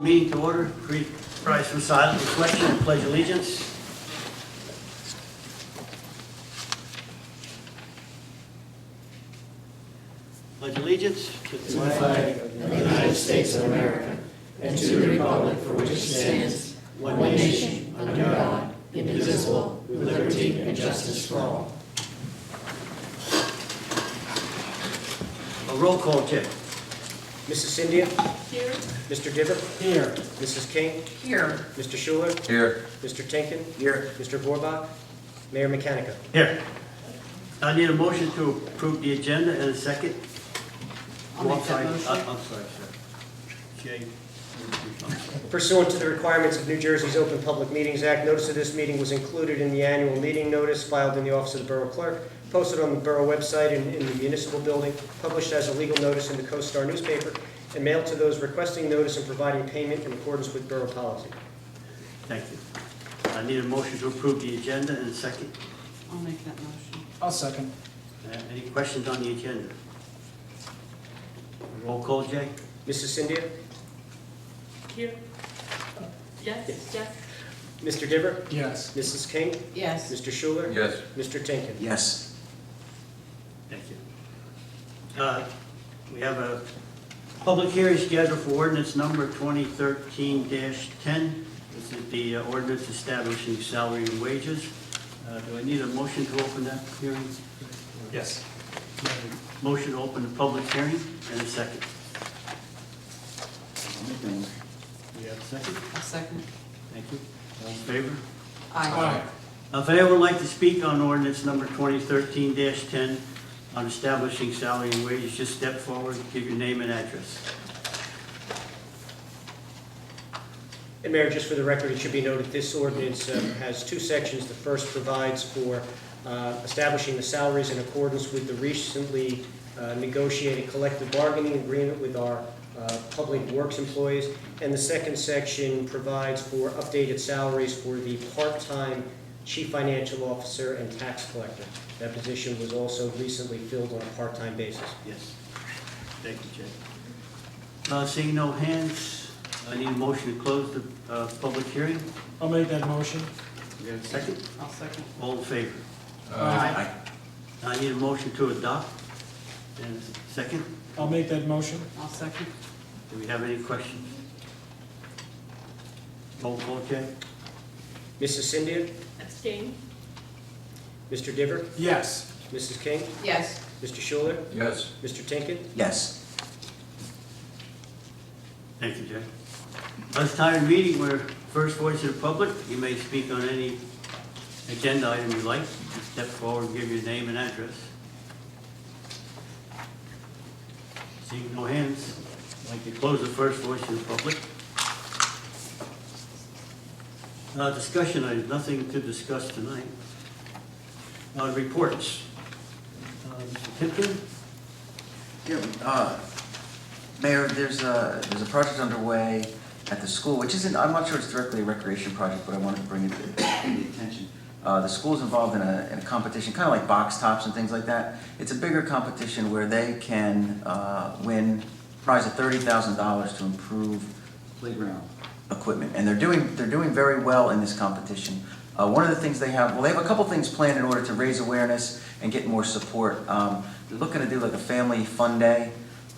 Meeting to order. Rise for silent reflection and pledge allegiance. Pledge allegiance to the To the flag of the United States of America and to the republic for which it stands, one nation, under God, indivisible, with liberty and justice for all. A roll call check. Mrs. Cynthia? Here. Mr. Diver? Here. Mrs. King? Here. Mr. Schuler? Here. Mr. Tinkin? Here. Mr. Vorbach? Mayor Mechanica? Here. I need a motion to approve the agenda and a second. I'll make that motion. I'm sorry, sir. Jay. Pursuant to the requirements of New Jersey's Open Public Meetings Act, notice of this meeting was included in the annual meeting notice filed in the office of the Borough Clerk, posted on the Borough website and in the municipal building, published as a legal notice in the Co-Star newspaper, and mailed to those requesting notice and providing payment in accordance with Borough policy. Thank you. I need a motion to approve the agenda and a second. I'll make that motion. I'll second. Any questions on the agenda? Roll call, Jay. Mrs. Cynthia? Here. Yes, yes. Mr. Diver? Yes. Mrs. King? Yes. Mr. Schuler? Yes. Mr. Tinkin? Yes. Thank you. We have a public hearing scheduled for ordinance number 2013-10. This is the ordinance establishing salary and wages. Do I need a motion to open that hearing? Yes. Motion to open the public hearing and a second. We have a second? I'll second. Thank you. All in favor? Aye. If anyone would like to speak on ordinance number 2013-10 on establishing salary and wages, just step forward, give your name and address. And Mayor, just for the record, it should be noted, this ordinance has two sections. The first provides for establishing the salaries in accordance with the recently negotiated collective bargaining agreement with our public works employees. And the second section provides for updated salaries for the part-time chief financial officer and tax collector. That position was also recently filled on a part-time basis. Yes. Thank you, Jay. Seeing no hands, I need a motion to close the public hearing. I'll make that motion. We have a second? I'll second. All in favor? Aye. I need a motion to adopt. And a second? I'll make that motion. I'll second. Do we have any questions? Roll call, Jay? Mrs. Cynthia? Abstain. Mr. Diver? Yes. Mrs. King? Yes. Mr. Schuler? Yes. Mr. Tinkin? Yes. Thank you, Jay. Last time meeting, we're first voice of the public. You may speak on any agenda item you like. Just step forward and give your name and address. Seeing no hands, I'd like to close the first voice of the public. Discussion items, nothing to discuss tonight. Reports. Mr. Tipton? Yeah, Mayor, there's a project underway at the school, which isn't, I'm not sure it's directly a recreation project, but I wanted to bring it to the attention. The school's involved in a competition, kind of like box tops and things like that. It's a bigger competition where they can win a prize of $30,000 to improve playground equipment, and they're doing very well in this competition. One of the things they have a couple things planned in order to raise awareness and get more support. They're looking to do like a family fun day,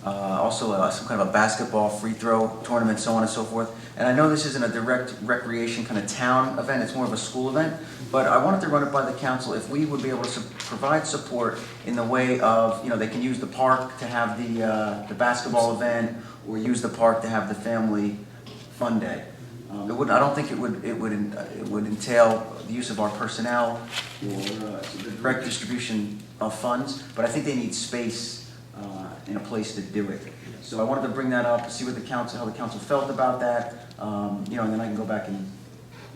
also some kind of a basketball free throw tournament, so on and so forth. And I know this isn't a direct recreation kind of town event, it's more of a school event, but I wanted to run it by the council if we would be able to provide support in the way of, they can use the park to have the basketball event, or use the park to have the family fun day. I don't think it would entail the use of our personnel or the direct distribution of funds, but I think they need space and a place to do it. So I wanted to bring that up, see what how the council felt about that, and then I can go back and.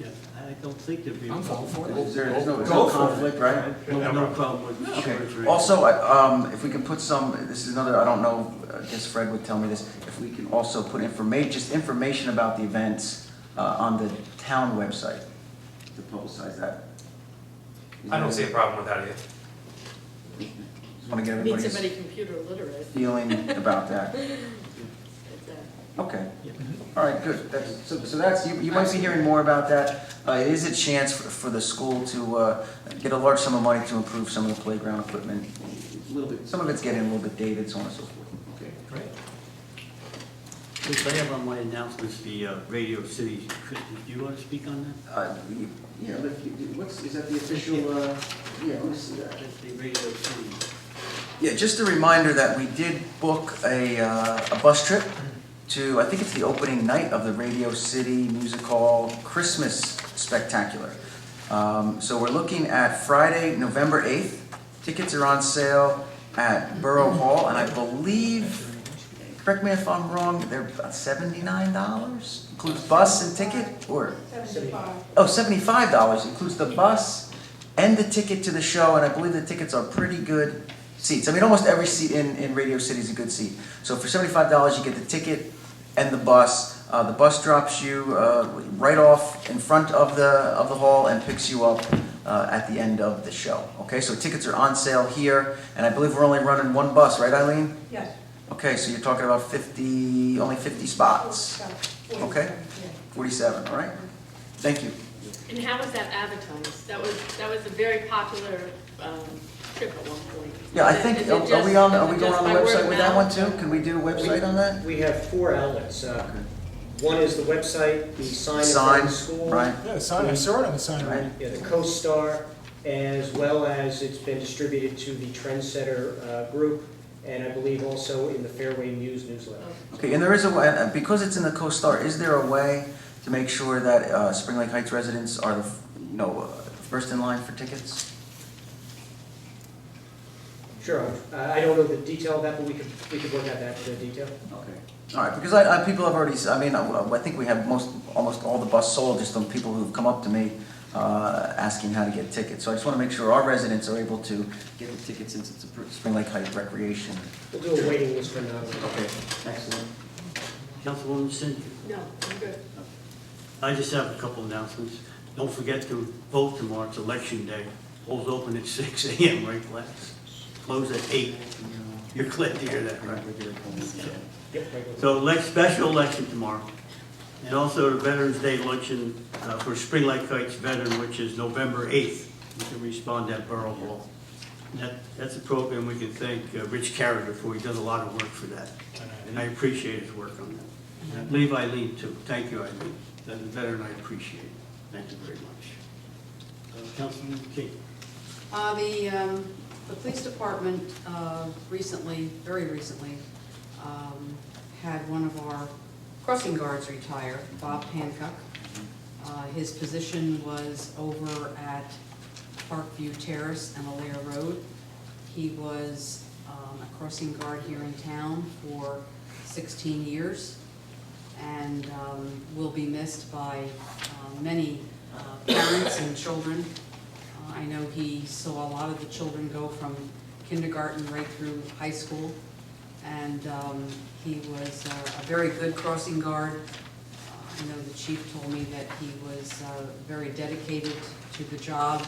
Yeah, I don't think there'd be. I'm fine for it. There's no conflict, right? No problem with Okay. insurance or Also, if we can put this is another, I don't know, I guess Fred would tell me this, if we can also put information about the events on the town website to publicize that. I don't see a problem with that either. Just want to get Need everybody's somebody computer literate. feeling about that. It's, Okay. Yeah. All right, good. So that's, you might be hearing more about that. It is a chance for the school to get a large sum of money to improve some of the playground equipment. A little bit, some of it's getting a little bit dated, so on and so forth. Okay. Great. Since I have on my announcements the Radio City Christmas, do you want to speak on that? Yeah, is that the official, yeah, let me see that. That's the Radio City. Yeah, just a reminder that we did book a bus trip to, I think it's the opening night of the Radio City Music Hall Christmas Spectacular. So we're looking at Friday, November 8th. Tickets are on sale at Borough Hall, and I believe, correct me if I'm wrong, they're about $79? Includes bus and ticket, or? Oh, $75, includes the bus and the ticket to the show, and I believe the tickets are pretty good seats. I mean, almost every seat in Radio City is a good seat. So for $75, you get the ticket and the bus. The bus drops you right off in front of the hall and picks you up at the end of the show. Okay, so tickets are on sale here, and I believe we're only running one bus, right, Eileen? Yes. Okay, so you're talking about only 50 spots. Okay, 47. All right. Thank you. And how was that advertised? That was a very popular trip at one point. Yeah, I Is it- think, is it are just- we is going it on the just by word website of with that one mouth? too? Can we do a website on that? We have 4 outlets. One is the website, the sign in front Sign, of the school. right? Yeah, the sign, I saw it on the sign already. Yeah, the Co-Star, as well as it's been distributed to the Trendsetter group, and I believe also in the Fairway News newsletter. Okay, and there is a way, because it's in the Co-Star, is there a way to make sure that Spring Lake Heights residents are first in line for tickets? Sure, I don't know the detail of that, but we could work out that detail. Okay. All right, because people have already, I think we have almost all the bus sold, just on people who've come up to me asking how to get tickets. So I just want to make sure our residents are able to get the tickets since it's a Spring Lake Heights recreation. We'll do a waiting list for now. Okay, excellent. Councilwoman Cynthia? No, I'm good. I just have a couple announcements. Don't forget to vote tomorrow, it's election day. Polls open at 6 a.m., right, class? Close at 8. You're glad to hear that, right? Yep, right. So special election tomorrow. And also the Veterans Day luncheon for Spring Lake Heights veteran, which is November 8th. You can respond at Borough Hall. And that's a program we can thank Rich Carriger for. He does a lot of work for that. And I appreciate his work on that. And I believe Eileen too. Thank you, Eileen. As a veteran, I appreciate it. Thank you very much. Councilman King. The police department very recently, had one of our crossing guards retire, Bob Hancock. His position was over at Parkview Terrace and Alair Road. He was a crossing guard here in town for 16 years and will be missed by many parents and children. I know he saw a lot of the children go from kindergarten right through high school, and he was a very good crossing guard. I know the chief told me that he was very dedicated to the job,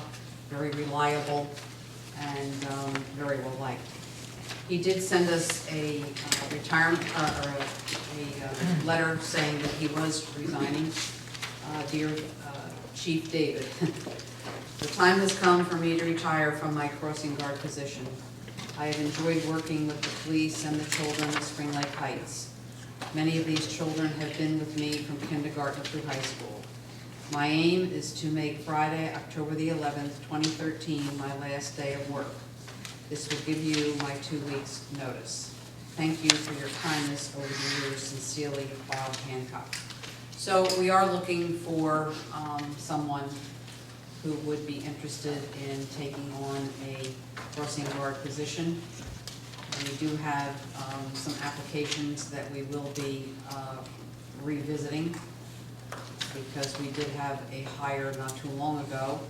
very reliable, and very well liked. He did send us a retirement, or a letter saying that he was resigning. Dear Chief David, the time has come for me to retire from my crossing guard position. I have enjoyed working with the police and the children of Spring Lake Heights. Many of these children have been with me from kindergarten through high school. My aim is to make Friday, October the 11th, 2013, my last day of work. This will give you my 2 weeks' notice. Thank you for your kindness over the years. Sincerely, Bob Hancock. So we are looking for someone who would be interested in taking on a crossing guard position. And we do have some applications that we will be revisiting, because we did have a hire not too long ago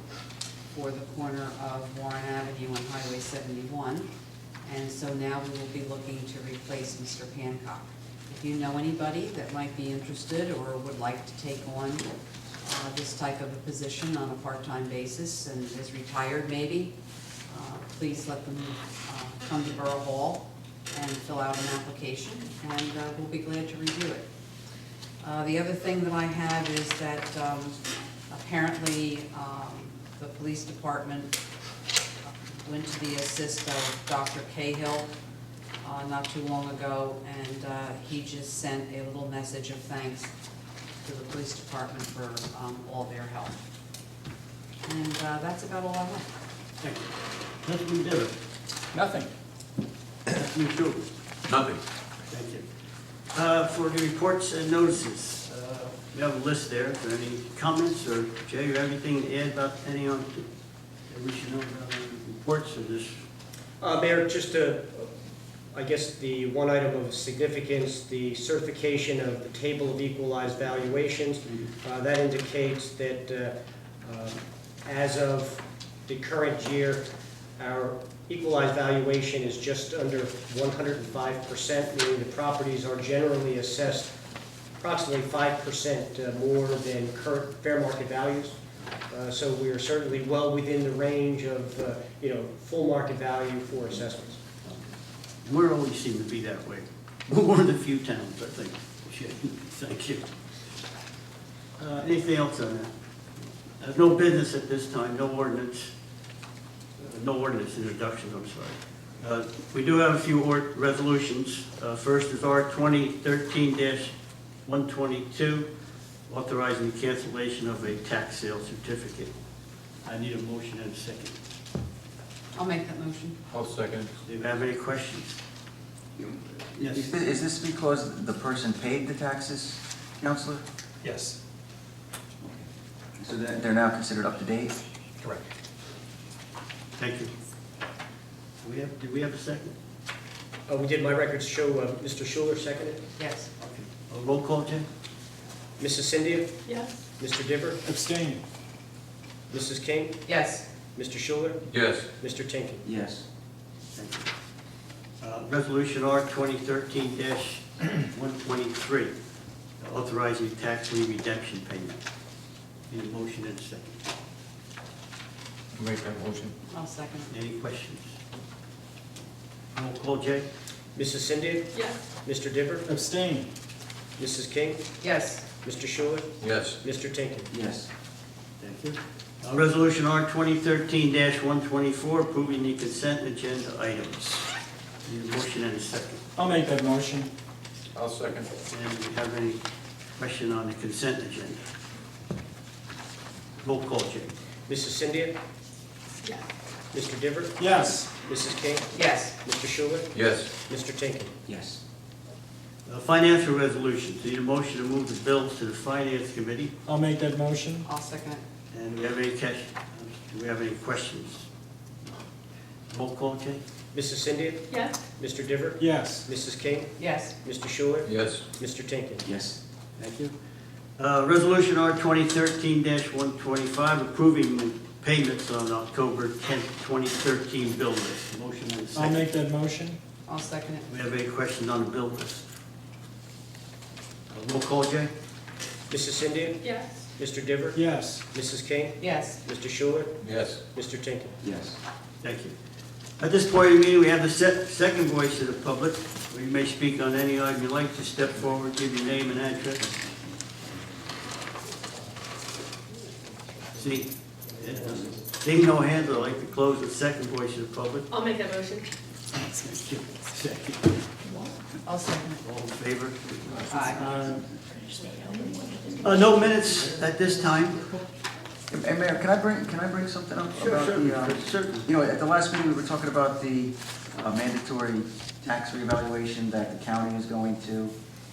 for the corner of Warren Avenue and Highway 71. And so now we will be looking to replace Mr. Hancock. If you know anybody that might be interested or would like to take on this type of a position on a part-time basis and is retired maybe, please let them come to Borough Hall and fill out an application, and we'll be glad to review it. The other thing that I have is that apparently the police department went to the assist of Dr. Cahill not too long ago, and he just sent a little message of thanks to the police department for all their help. And that's about all I have. Thank you. Councilman Dever. Nothing. Councilman Schuler. Nothing. Thank you. For the reports and notices, we have a list there. Is there any comments, or Jay, you have anything to add about any on, that we should know about the reports, or just? Mayor, just I guess the one item of significance, the certification of the table of equalized valuations. That indicates that as of the current year, our equalized valuation is just under 105%, meaning the properties are generally assessed approximately 5% more than current fair market values. So we are certainly well within the range of, full market value for assessments. We always seem to be that way. We're one of the few towns, I think. Thank you. Anything else on that? No business at this time, no ordinance introductions, I'm sorry. We do have a few resolutions. First is R 2013-122, authorizing the cancellation of a tax sale certificate. I need a motion and a second. I'll make that motion. I'll second. Do you have any questions? Yes. Is this because the person paid the taxes, Counselor? Yes. So they're now considered up to date? Correct. Thank you. Did we have a second? We did, my records show Mr. Schuler seconded. Yes. Okay. Roll call, Jay? Mrs. Cynthia? Yes. Mr. Diver? Abstain. Mrs. King? Yes. Mr. Schuler? Yes. Mr. Tinkin? Yes. Thank you. Resolution R 2013-123, authorizing tax lien redemption payment. Need a motion and a second. Make that motion. I'll second. Any questions? Roll call, Jay? Mrs. Cynthia? Yes. Mr. Diver? Abstain. Mrs. King? Yes. Mr. Schuler? Yes. Mr. Tinkin? Yes. Thank you. Resolution R 2013-124, approving the consent agenda items. Need a motion and a second. I'll make that motion. I'll second. And do we have any question on the consent agenda? Roll call, Jay. Mrs. Cynthia? Yes. Mr. Diver? Yes. Mrs. King? Yes. Mr. Schuler? Yes. Mr. Tinkin? Yes. Financial resolutions. Need a motion to move the bills to the Finance Committee. I'll make that motion. I'll second it. And do we have any questions? Roll call, Jay? Mrs. Cynthia? Yes. Mr. Diver? Yes. Mrs. King? Yes. Mr. Schuler? Yes. Mr. Tinkin? Yes. Thank you. Resolution R 2013-125, approving payments on October 10th, 2013 bill list. Motion and a I'll second. make that motion. I'll second it. Do we have any questions on the bill list? Roll call, Jay? Mrs. Cynthia? Yes. Mr. Diver? Yes. Mrs. King? Yes. Mr. Schuler? Yes. Mr. Tinkin? Yes. Thank you. At this point in the meeting, we have the second voice of the public. You may speak on any item you'd like to. Step forward, give your name and address. Seeing no hands, I'd like to close the second voice of the public. I'll make that motion. Thank you. Second. I'll second it. All in favor? Aye. No minutes at this time. And Mayor, can I bring something up about the, Certainly. you know, at the last meeting, we were talking about the mandatory tax reevaluation that the county is going to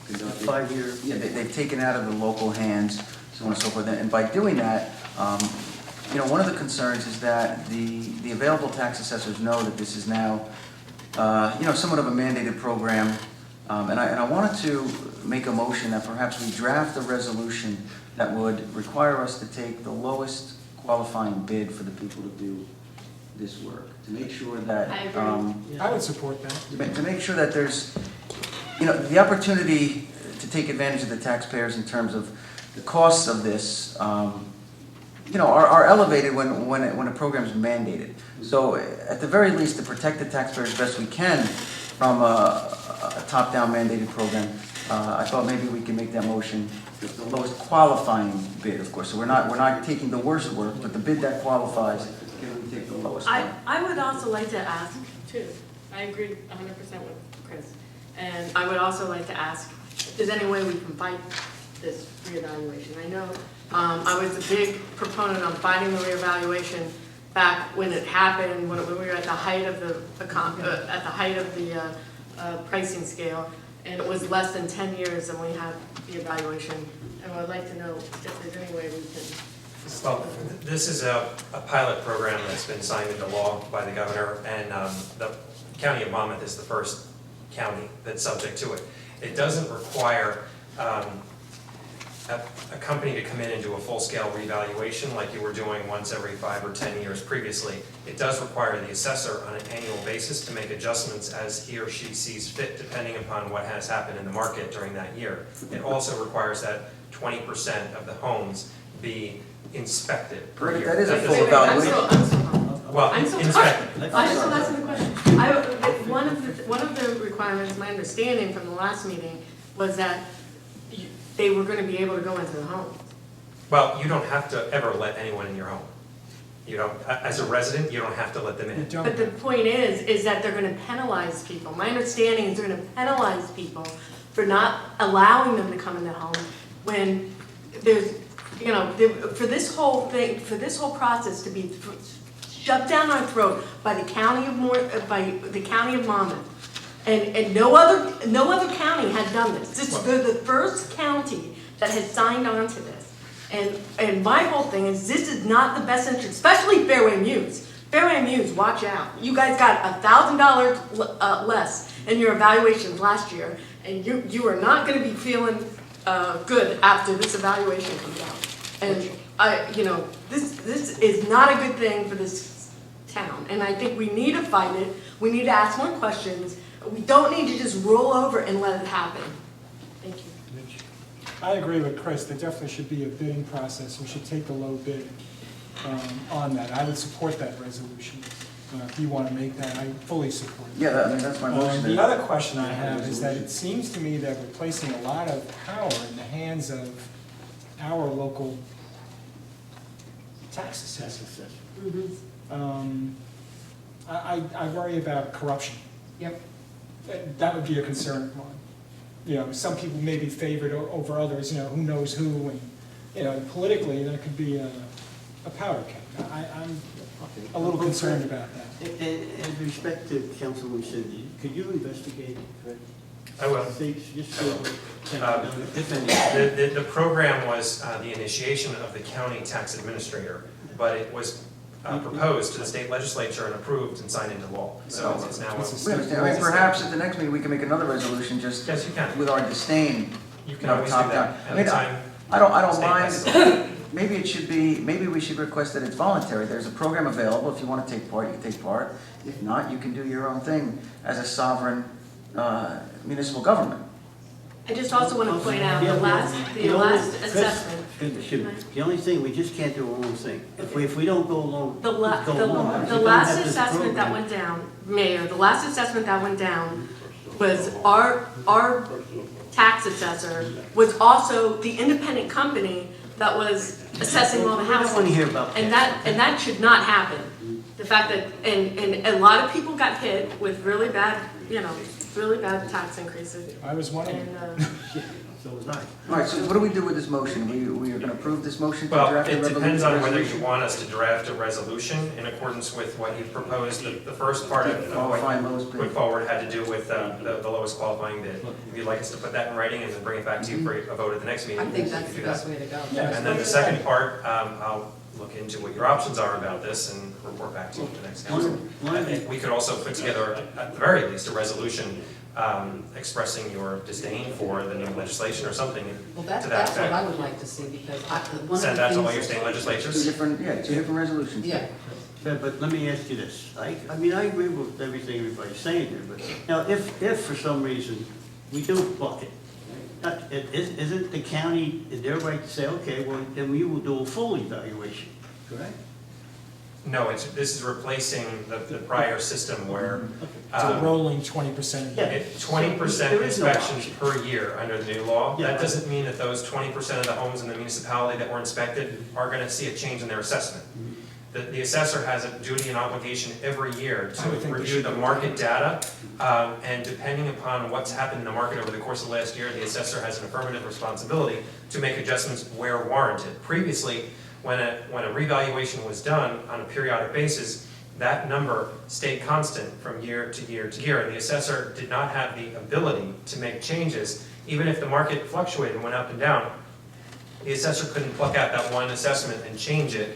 conduct. 5-year. Yeah, they've taken it out of the local hands, so on and so forth. And by doing that, you know, one of the concerns is that the available tax assessors know that this is now, you know, somewhat of a mandated program. And I wanted to make a motion that perhaps we draft a resolution that would require us to take the lowest qualifying bid for the people to do this work, to make sure that. I agree. I would support that. To make sure that there's, you know, the opportunity to take advantage of the taxpayers in terms of the costs of this, you know, are elevated when a program is mandated. So at the very least, to protect the taxpayers best we can from a top-down mandated program, I thought maybe we could make that motion the lowest qualifying bid, of course. So we're not taking the worst work, but the bid that qualifies, can we take the lowest one? I would also like to ask, too, I agree 100% with Chris, and I would also like to ask if there's any way we can fight this reevaluation. I know I was a big proponent on fighting the reevaluation back when it happened, when we were at the height of the pricing scale, and it was less than 10 years and we had the evaluation. And I'd like to know if there's any way we can. Well, this is a pilot program that's been signed into law by the governor, and the county of Monmouth is the first county that's subject to it. It doesn't require a company to come in and do a full-scale revaluation like you were doing once every 5 or 10 years previously. It does require the assessor on an annual basis to make adjustments as he or she sees fit, depending upon what has happened in the market during that year. It also requires that 20% of the homes be inspected per year. That is a That full doesn't- evaluation. Well, I'm so inspected. I'm still asking the question. One of the requirements, my understanding from the last meeting, was that they were going to be able to go into the home. Well, you don't have to ever let anyone in your home. You don't, as a resident, you don't have to let them in. But the point is that they're going to penalize people. My understanding is they're going to penalize people for not allowing them to come in the home when there's, you know, for this whole thing, for this whole process to be shoved down our throat by the county of Monmouth. And no other county had done this. They're the first county that has signed on to this. And my whole thing is this is not the best interest, especially Fairway Muse. Fairway Muse, watch out. You guys got $1,000 less in your evaluations last year, and you are not going to be feeling good after this evaluation comes out. And this is not a good thing for this town. And I think we need to fight it. We need to ask more questions. We don't need to just roll over and let it happen. Thank you. I agree with Chris. There definitely should be a bidding process. We should take the low bid on that. I would support that resolution. If you want to make that, I fully support it. Yeah, I mean, that's my motion. The other question I have is that it seems to me that we're placing a lot of power in the hands of our local tax assessors. I worry about corruption. Yep. That would be a concern of mine. You know, some people may be favored over others, you know, who knows who, and, you know, politically, that could be a powder keg. I'm a little concerned about that. In respect to Councilwoman Cindy, could you investigate, Fred? I will. Just so, if any. The program was the initiation of the county tax administrator, but it was proposed to the state legislature and approved and signed into law. So it's now. We understand. I mean, perhaps at the next meeting, we can make another resolution just Yes, you can. with our disdain. You can always do top that down. I at mean, the time. I don't state passes mind. Maybe it should be, maybe we should request that it's voluntary. There's a program available. If you want to take part, you can take part. If not, you can do your own thing as a sovereign municipal government. I just also want to point out the last assessment. The only thing, we just can't do our own thing. If we don't go along, The go along. last assessment that went down, Mayor, the last assessment that went down was our tax assessor was also the independent company that was assessing all the We don't houses. want to hear about And that. that should not happen. The fact that, and a lot of people got hit with really bad tax increases. I was one of them. And, So was I. All right, so what do we do with this motion? We are going to approve this motion to Well, draft a it depends on whether you resolution? want us to draft a resolution in accordance with what you proposed. The first part of what Qualifying you lowest bid. put forward had to do with the lowest qualifying bid. If you'd like us to put that in writing and then bring it back to you for a vote at the next meeting, I think we that's can the do that. best way to go. Yeah. And then the second part, I'll look into what your options are about this and report back to you at the next council. I think we could also put together, at the very least, a resolution expressing your disdain for the new legislation or something Well, to that that's what I effect. would like to see, because one of the Send that to all your things. state Two legislatures. different resolutions. Yeah, But let me ask you this. I mean, I agree with everything everybody's saying here, but now, if for some reason we do bucket, isn't the county, is their right to say, okay, well, then we will do a full evaluation, correct? No, this is replacing the prior system where It's a rolling 20%. Yeah. 20% There is no inspections option. per year under the new law. Yeah. That doesn't mean that those 20% of the homes in the municipality that were inspected are gonna see a change in their assessment. The assessor has a duty and obligation every year I would to think they review should the do market data, and depending upon what's happened in the market over the course of last year, the assessor has an affirmative responsibility to make adjustments where warranted. Previously, when a revaluation was done on a periodic basis, that number stayed constant from year to year to year, and the assessor did not have the ability to make changes, even if the market fluctuated and went up and down. The assessor couldn't pluck out that one assessment and change it,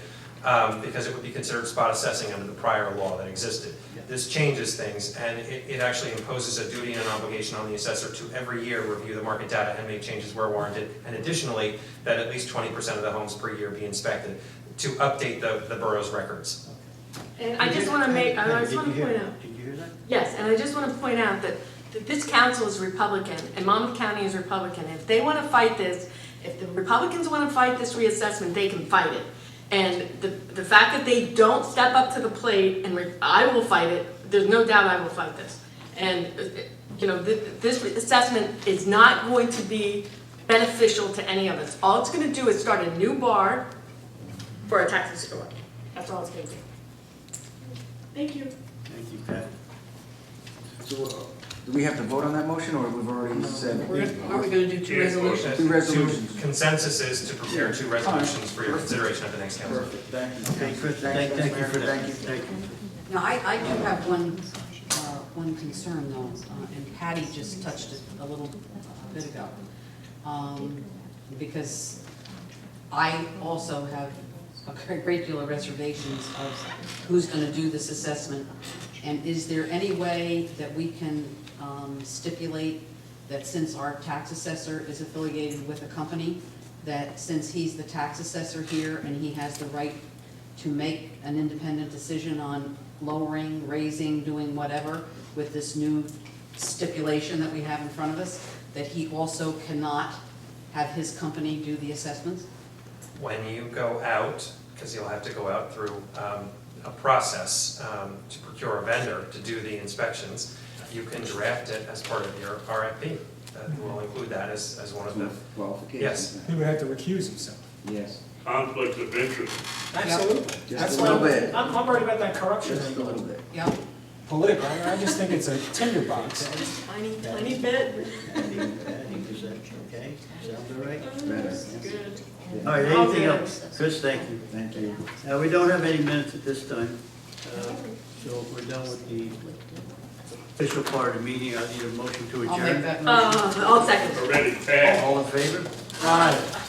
because it would be considered spot assessing under the prior law that existed. This changes things, and it actually imposes a duty and an obligation on the assessor to every year review the market data and make changes where warranted, and additionally, that at least 20% of the homes per year be inspected to update the borough's records. And I just want to make, I just want to point out, Did you hear that? yes, and I just want to point out that this council is Republican and Monmouth County is Republican. If they want to fight this, if the Republicans want to fight this reassessment, they can fight it. And the fact that they don't step up to the plate, and I will fight it, there's no doubt I will fight this. And, you know, this assessment is not going to be beneficial to any of us. All it's going to do is start a new bar for a taxi store. That's all it's going to do. Thank you. Thank you, Pat. So, do we have to vote on that motion, or we've already said? Are we gonna do two resolutions? Two resolutions. Consensus is to prepare two resolutions for your consideration at the next council. Perfect, thank you. Okay, Chris, thank you for that. Thank you. Now, I do have one concern though, and Patty just touched it a little bit ago. Because I also have a great deal of reservations of who's gonna do this assessment. And is there any way that we can stipulate that since our tax assessor is affiliated with a company, that since he's the tax assessor here and he has the right to make an independent decision on lowering, raising, doing whatever with this new stipulation that we have in front of us, that he also cannot have his company do the assessments? When you go out, because you'll have to go out through a process to procure a vendor to do the inspections, you can draft it as part of your RFP. We'll include that as one of the, Qualifications. yes. He would have to recuse himself. Yes. Conflict of interest. Absolutely. Just That's a why little bit. I'm worried about that corruption Just a angle. little bit. Yep. Political, I just think it's a tinderbox. Tiny bit. Okay, sounds all right? Better. That's good. All right, anything else? Chris, thank you. Thank you. We don't have any minutes at this time, so we're done with the official part of the meeting. I need a motion to I'll make adjourn. that motion. I'll second. Already passed. All in favor? Aye.